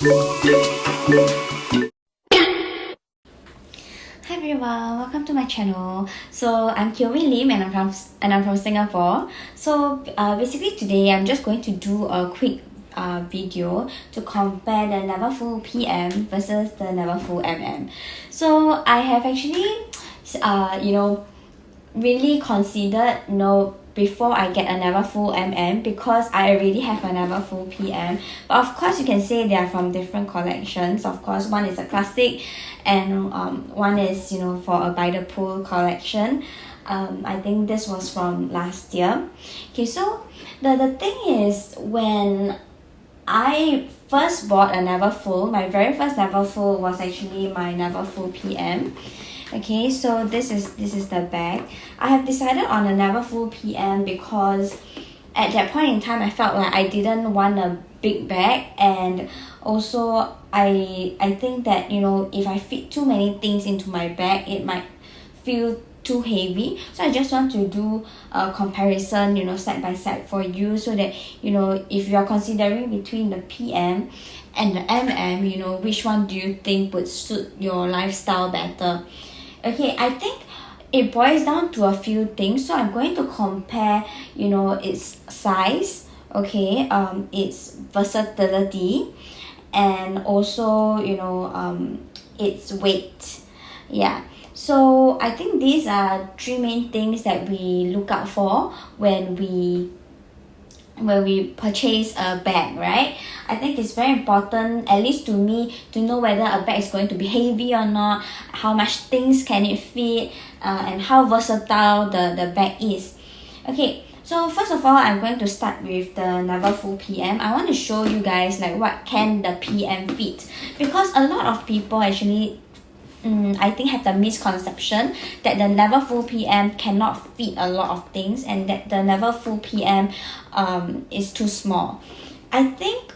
Hi everyone, welcome to my channel. So I'm Kiyomi Lim and I'm from Singapore. So basically today I'm just going to do a quick video to compare the Neverfull PM versus the Neverfull MM. So I have actually really considered before I get a Neverfull MM because I already have a Neverfull PM. But of course you can say they are from different collections. Of course, one is a classic and one is for a by the pool collection. I think this was from last year. Okay, so the thing is, when I first bought a Neverfull, my very first Neverfull was actually my Neverfull PM. Okay, so this is the bag. I have decided on a Neverfull PM because at that point in time I felt like I didn't want a big bag, and also I think that if I fit too many things into my bag it might feel too heavy. So I just want to do a comparison side by side for you, so that if you are considering between the PM and the MM, which one do you think would suit your lifestyle better. Okay, I think it boils down to a few things. So I'm going to compare its size, okay, its versatility, and also its weight. Yeah, so I think these are three main things that we look out for when we purchase a bag, right? I think it's very important, at least to me, to know whether a bag is going to be heavy or not, how much things can it fit, and how versatile the bag is. Okay, so first of all, I'm going to start with the Neverfull PM. I want to show you guys like what can the PM fit, because a lot of people actually I think have the misconception that the Neverfull PM cannot fit a lot of things, and that the Neverfull PM is too small. I think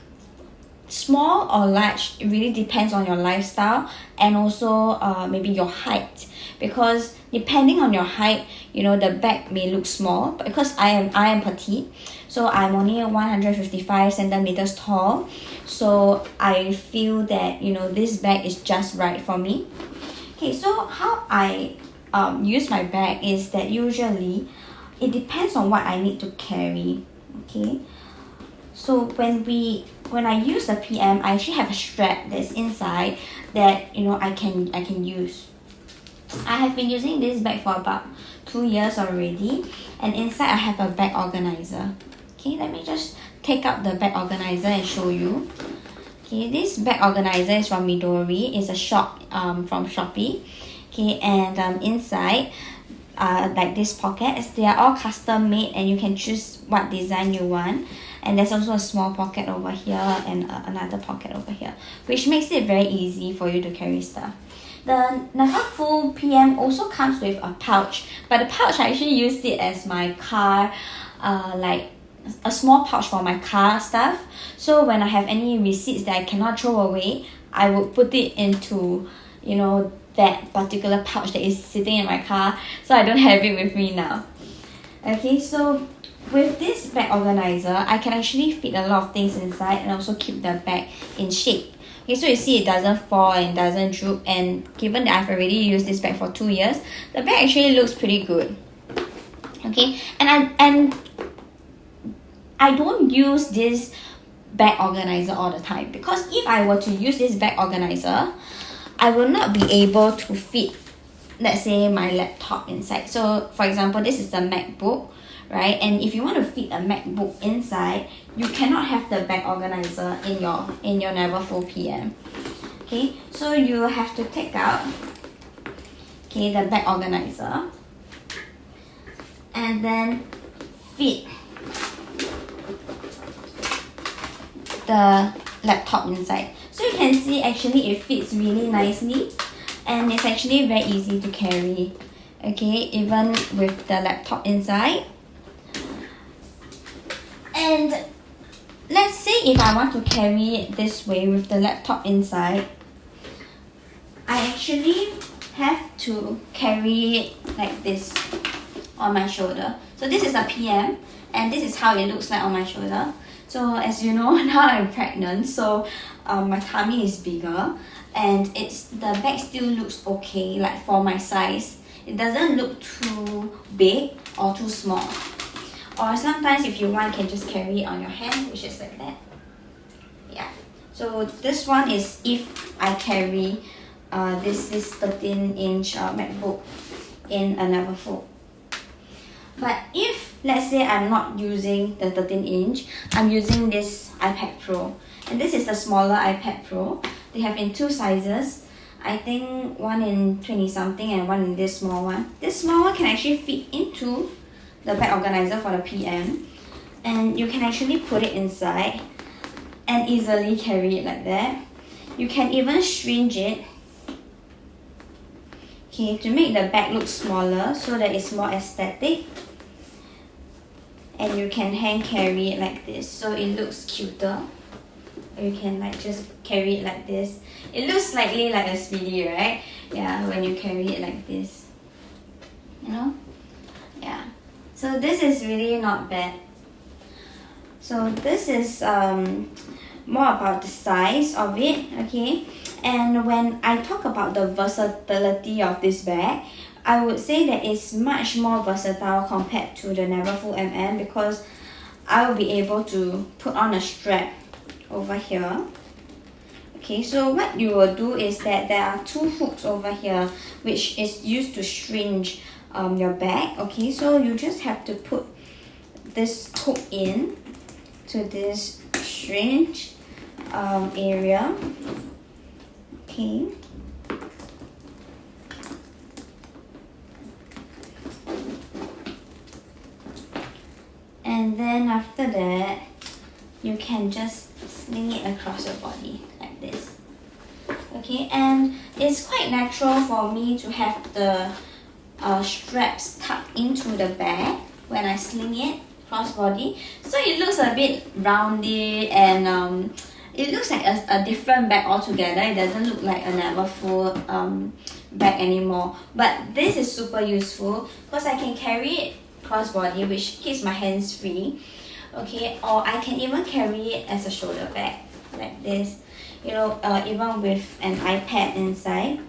small or large, it really depends on your lifestyle and also maybe your height, because depending on your height the bag may look small. But because I am petite, so I'm only 155 centimeters tall, so I feel that this bag is just right for me. Okay, so how I use my bag is that usually it depends on what I need to carry. Okay, so when I use the PM, I actually have a strap that's inside that I can use. I have been using this bag for about 2 years already, and inside I have a bag organizer. Okay, let me just take out the bag organizer and show you. Okay, this bag organizer is from Midori. It's a shop from Shopee. Okay, and inside like these pockets, they are all custom made, and you can choose what design you want. And there's also a small pocket over here and another pocket over here, which makes it very easy for you to carry stuff. The Neverfull PM also comes with a pouch, but the pouch I actually used it as my car like a small pouch for my car stuff. So when I have any receipts that I cannot throw away, I would put it into that particular pouch that is sitting in my car, so I don't have it with me now. Okay, so with this bag organizer, I can actually fit a lot of things inside and also keep the bag in shape. Okay, so you see it doesn't fall and doesn't droop, and given that I've already used this bag for 2 years, the bag actually looks pretty good. Okay, and I don't use this bag organizer all the time, because if I were to use this bag organizer, I will not be able to fit, let's say, my laptop inside. So for example, this is the MacBook, right? And if you want to fit a MacBook inside, you cannot have the bag organizer in your Neverfull PM. Okay, so you have to take out the bag organizer and then fit the laptop inside. So you can see actually it fits really nicely, and it's actually very easy to carry. Okay, even with the laptop inside. And let's say if I want to carry it this way with the laptop inside, I actually have to carry it like this on my shoulder. So this is a PM, and this is how it looks like on my shoulder. So as you know, now I'm pregnant, so my tummy is bigger, and the bag still looks okay, like for my size. It doesn't look too big or too small. Or sometimes if you want, you can just carry it on your hand, which is like that. Yeah. So this one is if I carry this 13-inch MacBook in a Neverfull. But if let's say I'm not using the 13-inch, I'm using this iPad Pro, and this is the smaller iPad Pro. They have in two sizes. I think one in 20 something and one in this small one. This small one can actually fit into the bag organizer for the PM, and you can actually put it inside and easily carry it like that. You can even shrink it, okay, to make the bag look smaller so that it's more aesthetic. And you can hand carry it like this so it looks cuter. Or you can like just carry it like this. It looks slightly like a Speedy, right? Yeah, when you carry it like this, you know? Yeah, so this is really not bad. So this is more about the size of it, okay? And when I talk about the versatility of this bag, I would say that it's much more versatile compared to the Neverfull MM, because I will be able to put on a strap over here. Okay, so what you will do is that there are two hooks over here which is used to shrink your bag. Okay, so you just have to put this hook in to this shrink area. Okay. And then after that, you can just sling it across your body like this. Okay, and it's quite natural for me to have the straps tucked into the bag when I sling it cross body, so it looks a bit rounded, and it looks like a different bag altogether. It doesn't look like a Neverfull bag anymore. But this is super useful because I can carry it crossbody, which keeps my hands free. Okay, or I can even carry it as a shoulder bag like this, you know, even with an iPad inside.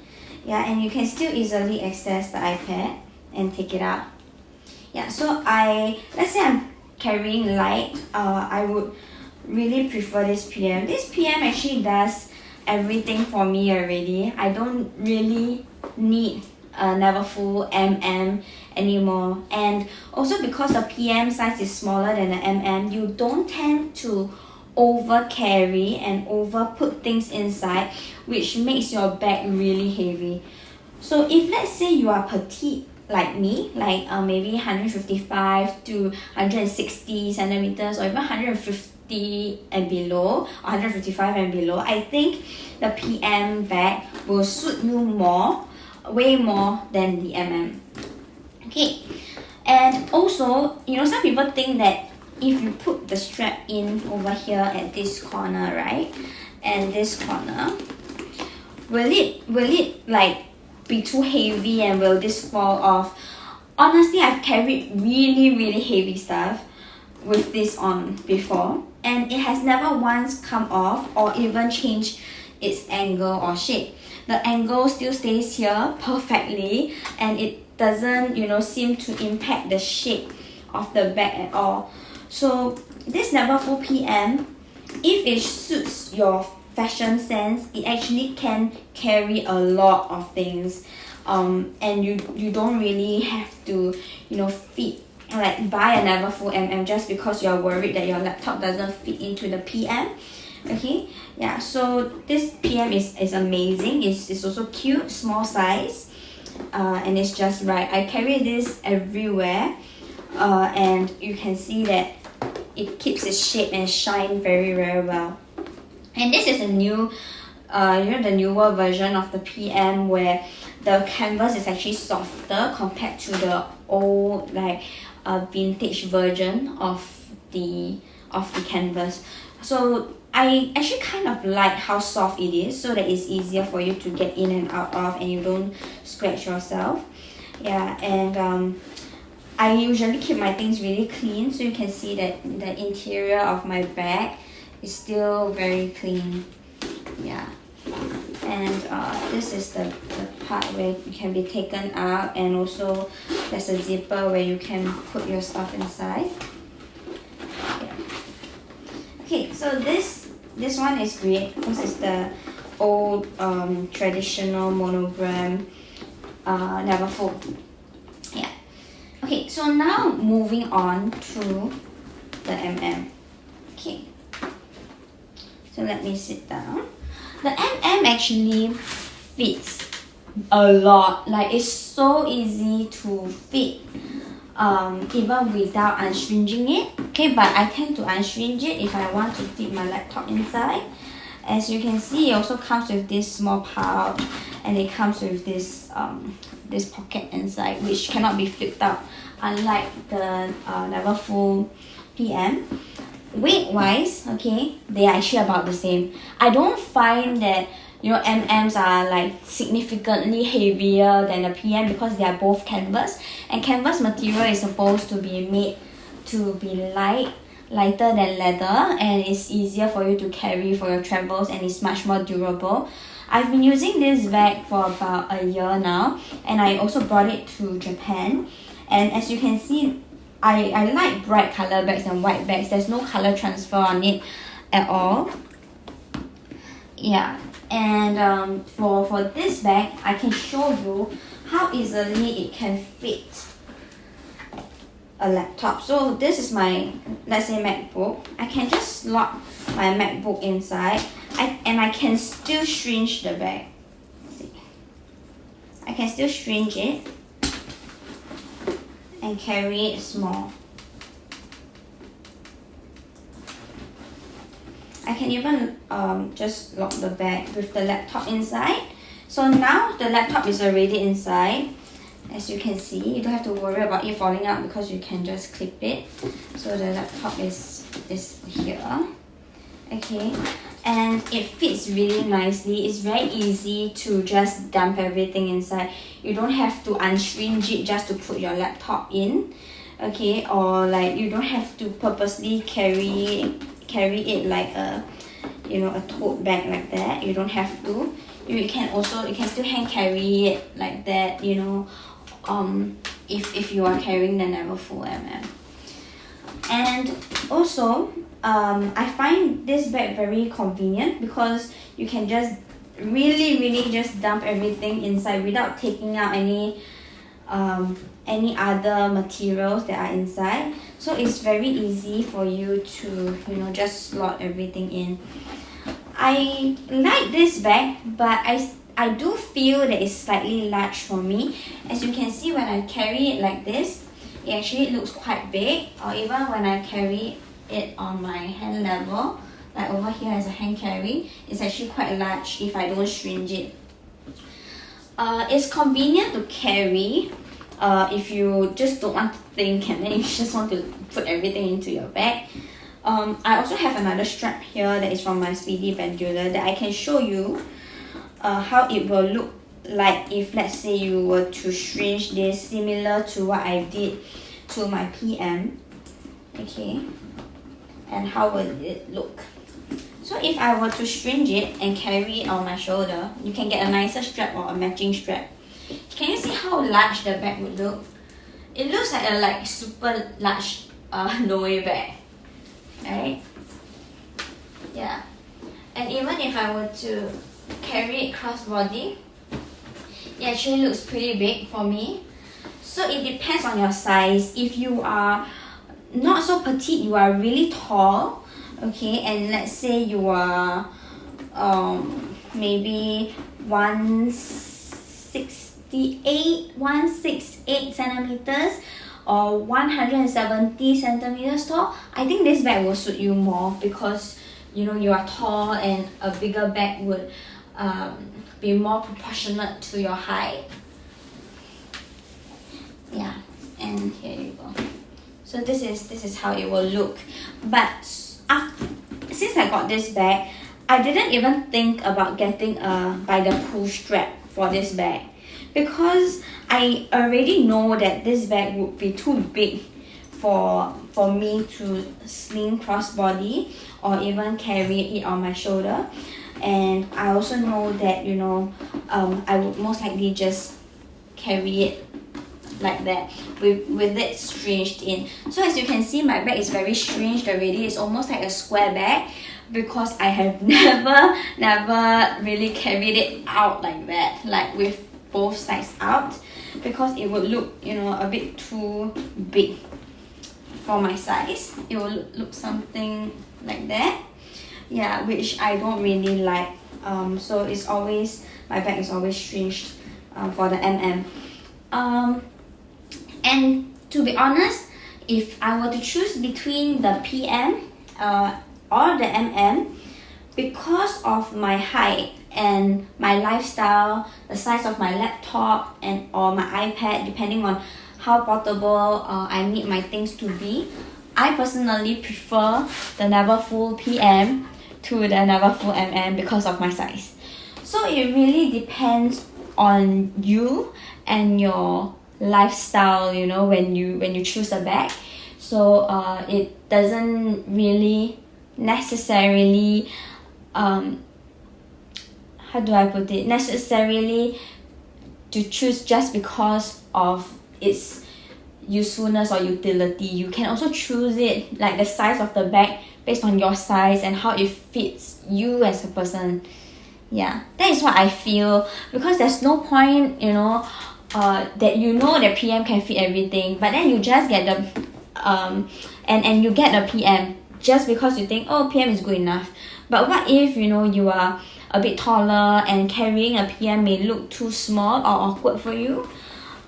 Yeah, and you can still easily access the iPad and take it out. Yeah, so let's say I'm carrying light, I would really prefer this PM. This PM actually does everything for me already. I don't really need a Neverfull MM anymore, and also because the PM size is smaller than the MM, you don't tend to over carry and over put things inside, which makes your bag really heavy. So if let's say you are petite like me, like maybe 155 to 160 centimeters, or even 150 and below, or 155 and below, I think the PM bag will suit you more, way more than the MM. Okay, and also, you know, some people think that if you put the strap in over here at this corner, right, and this corner, will it like be too heavy, and will this fall off? Honestly, I've carried really heavy stuff with this on before, and it has never once come off or even changed its angle or shape. The angle still stays here perfectly, and it doesn't, you know, seem to impact the shape of the bag at all. So this Neverfull PM, if it suits your fashion sense, it actually can carry a lot of things, and you don't really have to, you know, buy a Neverfull MM just because you're worried that your laptop doesn't fit into the PM. Okay, yeah, so this PM is amazing. It's also cute, small size, and it's just right. I carry this everywhere, and you can see that it keeps its shape and shine very well. And this is a new, the newer version of the PM, where the canvas is actually softer compared to the old, vintage version of the canvas. So I actually kind of like how soft it is, so that it's easier for you to get in and out of, and you don't scratch yourself. Yeah, and I usually keep my things really clean, so you can see that the interior of my bag is still very clean. Yeah. And this is the part where it can be taken out, and also there's a zipper where you can put your stuff inside. Yeah. Okay, so this one is great. This is the old traditional monogram Neverfull. Yeah. Okay, so now moving on to the Okay. So let me sit down. The actually fits a lot. Like, it's so easy to fit even without unstringing it. Okay, but I tend to unstring it if I want to fit my laptop inside. As you can see, it also comes with this small pouch, and it comes with this this pocket inside, which cannot be flipped out, unlike the Neverfull PM. Weight wise, okay, they are actually about the same. I don't find that, you know, MMs are like significantly heavier than the PM, because they are both canvas, and canvas material is supposed to be made to be lighter than leather, and it's easier for you to carry for your travels, and it's much more durable. I've been using this bag for about a year now, and I also brought it to Japan, and as you can see, I like bright color bags and white bags. There's no color transfer on it at all. Yeah, and for this bag, I can show you how easily it can fit a laptop. So this is my, let's say, MacBook. I can just slot my MacBook inside, and I can still shrink the bag. See, I can still shrink it and carry it small. I can even just lock the bag with the laptop inside. So now the laptop is already inside. As you can see, you don't have to worry about it falling out, because you can just clip it. So the laptop is here. Okay, and it fits really nicely. It's very easy to just dump everything inside. You don't have to unstring it just to put your laptop in. Okay, or like you don't have to purposely carry it like a, you know, a tote bag like that. You don't have to. You can still hand carry it like that, you know, if you are carrying the Neverfull MM. And also I find this bag very convenient, because you can just really just dump everything inside without taking out any other materials that are inside. So it's very easy for you to, you know, just slot everything in. I like this bag, but I do feel that it's slightly large for me. As you can see, when I carry it like this, it actually looks quite big, or even when I carry it on my hand level, like over here as a hand carry, it's actually quite large if I don't shrink it. It's convenient to carry if you just don't want to think, and then you just want to put everything into your bag. I also have another strap here that is from my Speedy Pendular that I can show you how it will look like if, let's say, you were to shrink this, similar to what I did to my PM. Okay, and how will it look? So if I were to shrink it and carry it on my shoulder, you can get a nicer strap or a matching strap. Can you see how large the bag would look? It looks like a super large Noe bag, right? Yeah. And even if I were to carry it crossbody, it actually looks pretty big for me. So it depends on your size. If you are not so petite, you are really tall, okay, and let's say you are maybe 168 centimeters or 170 centimeters tall, I think this bag will suit you more, because you know you are tall, and a bigger bag would be more proportionate to your height. Yeah, and here you go. So this is how it will look. But since I got this bag, I didn't even think about getting a by the pull strap for this bag, because I already know that this bag would be too big for me to sling crossbody or even carry it on my shoulder. And I also know that, you know, I would most likely just carry it like that with it stringed in. So as you can see, my bag is very stringed already. It's almost like a square bag, because I have never really carried it out like that, like with both sides out, because it would look, you know, a bit too big for my size. It will look something like that, yeah, which I don't really like. So it's always, my bag is always stringed for the and to be honest, if I were to choose between the PM or the because of my height and my lifestyle, the size of my laptop and or my iPad, depending on how portable I need my things to be, I personally prefer the Neverfull PM to the Neverfull because of my size. So it really depends on you and your lifestyle, you know, when you choose a bag. So it doesn't really necessarily how do I put it, necessarily to choose just because of its usefulness or utility. You can also choose it like the size of the bag based on your size and how it fits you as a person. Yeah, that is what I feel, because there's no point, you know, that you know that PM can fit everything, but then you just get the and you get a PM just because you think, oh, PM is good enough. But what if, you know, you are a bit taller and carrying a PM may look too small or awkward for you?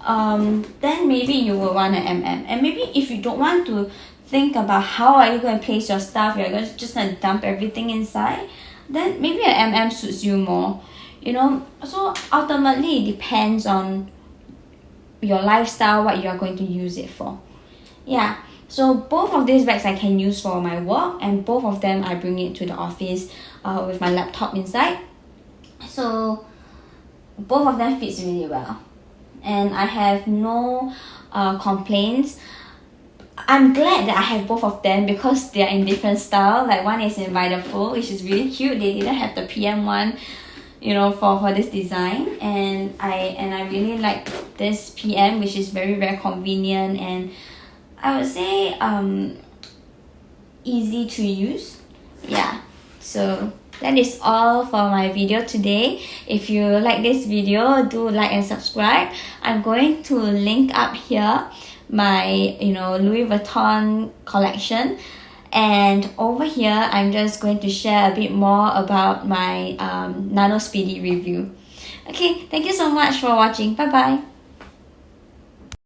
Then maybe you will want an And maybe if you don't want to think about how are you going to place your stuff, you're just going to dump everything inside, then maybe an suits you more, you know. So ultimately it depends on your lifestyle, what you are going to use it for. Yeah, so both of these bags I can use for my work, and both of them I bring it to the office with my laptop inside. So both of them fits really well, and I have no complaints. I'm glad that I have both of them because they are in different style. Like one is in Vuitton, which is really cute. They didn't have the PM one, you know, for this design, and I really like this PM, which is very convenient, and I would say easy to use. Yeah, so that is all for my video today. If you like this video, do like and subscribe. I'm going to link up here my, you know, Louis Vuitton collection, and over here I'm just going to share a bit more about my Nano Speedy review. Okay, thank you so much for watching. Bye bye.